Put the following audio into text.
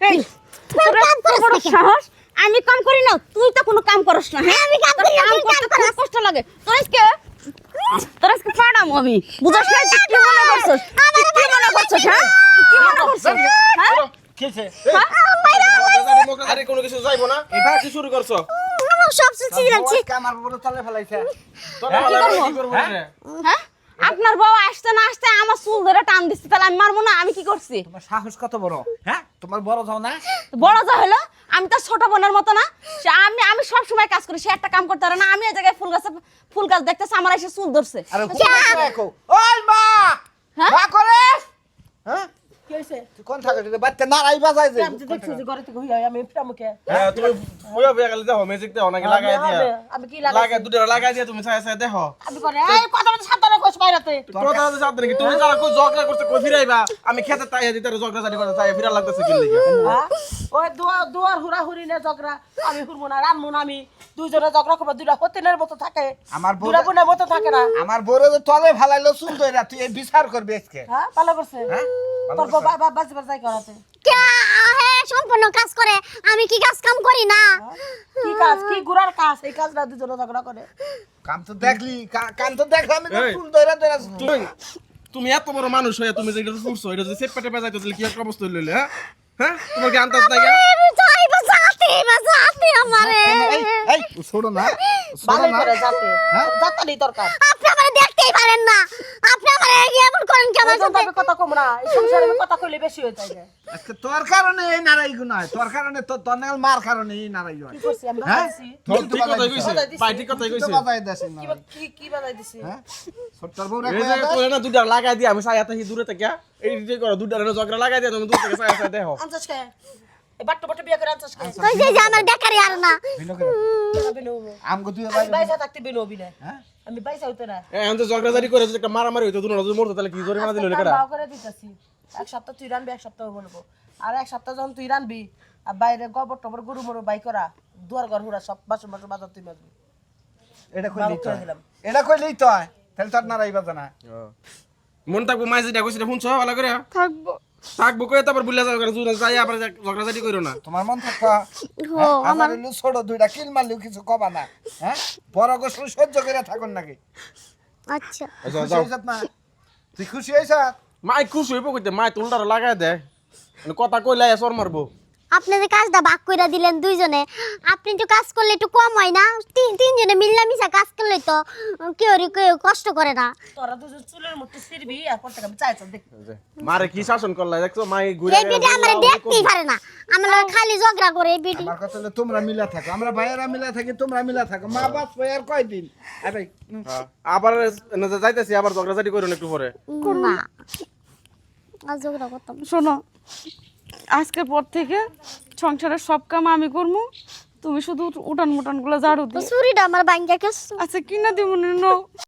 এই তোর এত বড় সাহস আমি কাম করি না তুই তো কোনো কাম করছ না হ্যাঁ আমি কাম করি না, কাম তুই কাম করতে খুব কষ্ট লাগে তোর আজকে পাড়াম আমি বুঝছ না তুই কি মনে করছস তুই কি মনে করছস হ্যাঁ তুই কি মনে করছস হ্যাঁ খেছে মোকরা আরে কোনো কিছু যাইবো না এটা কি শুরু করছো আমার সব সুচি যাচ্ছে আমার বড় তলে ফেলাইছে তোরা কি করবো রে হ্যাঁ আপনার বউ আসতে না আসতে আমার চুল ধরে টান দিচ্ছে তাহলে আমি মারবো না আমি কি করছি তোমার সাহস কত বড় হ্যাঁ তোমার বড় যাও না বড় যা হলো আমি তো ছোট বোনের মতো না সে আমি সব সময় কাজ করি সে একটা কাম করতে পারে না আমি এই জায়গায় ফুল গাছ দেখতেছি আমার এসে চুল ধরছে আরে দেখো ওই মা হ্যাঁ? মা করে হ্যাঁ কি হইছে তুই কোন থাকে রে বাচ্চা নারাই বাজাই যে আমি তো দেখছো যে ঘরে থেকে হইয়া আমি ফিটামুকে হ্যাঁ তুমি বইয়া বইয়া গেলে দেখো ম্যাজিক দেখো নাকি লাগাই দিয়া আমি কি লাগাই লাগাই দুটো লাগাই দিয়া তুমি ছায়া ছায়া দেখো আমি করে এই কথা বলতে সাবধানে কইছ বাইরাতে কথা তো সাথে নাকি তুমি যারা কই ঝগড়া করতে কই ফিরাইবা আমি খেতে তাইয়া দিতে ঝগড়া জানি করতে তাইয়া ফিরা লাগতেছে কি লাগি হ্যাঁ ওই দুয়ার হুরা হুরি নে ঝগড়া আমি হুরমু না রানমু না আমি দুইজনে ঝগড়া করব দুইটা হতেনের মতো থাকে আমার বউ দুইটা বোনের মতো থাকে না আমার বড় যে তলে ফেলাইলো শুন তো এরা তুই এই বিচার করবি আজকে হ্যাঁ ভালো করছে হ্যাঁ তোর বাবা যাই করাতে কে হ্যাঁ সম্পূর্ণ কাজ করে আমি কি কাজ কাম করি না কি কাজ কি গুড়ার কাজ এই কাজটা দুইজনে ঝগড়া করে কাম তো দেখলি কাম তো দেখলাম আমি এই। ফুল ধরে ধরে তুমি তুমি এত বড় মানুষ হয়ে তুমি যেটা শুনছো এটা যে সেট পেটে বাজাইতে তাহলে কি একটা অবস্থা হইলো হ্যাঁ হ্যাঁ তোমার কি আন্দাজ নাই যাই বাজাতে আমারে এই ছোড়ো না ভালো করে যাতে হ্যাঁ? যাতা নেই দরকার আপনি আমারে দেখতেই পারেন না আপনি আমারে এমন করেন কেন ওই জন্য আমি কথা কম না এই সংসারে আমি কথা কইলে বেশি হয়ে যায় আজকে তোর কারণে এই নারাই গুণ হয় তোর কারণে তোর নাল মার কারণে এই নারাই হয় কি করছি আমি হ্যাঁ বাজাইছি ঠিক কথাই কইছে ভাই ঠিক কথাই কইছে বাজাই দেছিস না কি বাজাই দিছি হ্যাঁ ছোট্টার বউ এই যে তোরে না দুটা লাগাই দিয়া আমি ছায়া তাহি দূরে থেকে এই যে করো দুটা রে ঝগড়া লাগাই দিয়া তুমি দূর থেকে ছায়া ছায়া দেখো আনছস কে এই বাট্টো বাট্টো বিয়া করে আনছস কে কইছে যে আমার বেকারি আর না আমগো তুই আমি বাইসা থাকতে বেনো বিনা হ্যাঁ আমি বাইসা হইতো না এই আমি তো ঝগড়া জারি করে যদি একটা মারামারি হইতো দুনো যদি মরতো তাহলে কি জরিমানা দিল লেখাটা ভাও করে দিতেছি এক সপ্তাহ তুই রানবি এক সপ্তাহ বলবো আর এক সপ্তাহ যখন তুই রানবি আর বাইরে গোবর টবর গরু মরু বাই করা দুয়ার ঘর হুরা সব বাসন বাসন বাজার তুই মাজবি এটা কইলি তো করে দিলাম। এটা কইলি তো তাহলে তোর নারাই বাজা না মন থাকবো মাঝে যেটা কইছে শুনছো ভালো করে থাকবো থাকবো কই তারপর বুঝলা যাও করে জুরা যাই আবার ঝগড়া জারি কইরো না তোমার মন থাকবা ও আমার লু ছোট দুইটা কিল মারলিও কিছু কবা না হ্যাঁ বড় গোসল সহ্য করে থাকুন নাকি আচ্ছা আচ্ছা খুশি যাও হইছত না তুই খুশি হইছ মাই খুশ হইব কইতে মাই তুলটার লাগাই দে কথা কইলাই সর মারবো আপনি যে কাজটা ভাগ কইরা দিলেন দুইজনে আপনি তো কাজ করলে একটু কম হয় না তিনজনে মিল্লামিশা কাজ করলে তো কেউ কষ্ট করে না তোরা দুজন চুলের মধ্যে ছিড়বি আর পর থেকে আমি চাইছ দেখ মারে কি শাসন করলাই দেখছো মাই ঘুরে এই বিটি আমারে দেখতেই পারে না আমরা খালি ঝগড়া করে এই বিটি আমার কথা হলো তোমরা মিলা থাকো আমরা ভাইয়েরা মিলা থাকি তোমরা মিলা থাকো মা বাপ আর কয়দিন আরে আবার যাইতেছি আবার ঝগড়া জারি কইরো না একটু পরে না আর ঝগড়া করতাম শোনো আজকের পর থেকে সংসারের সব কাম আমি করবো তুমি শুধু উঠান মুটান গুলো ঝাড়ু তো দিও চুরিটা আমার বাইঙ্গা কেস আচ্ছা কিনা দিব নো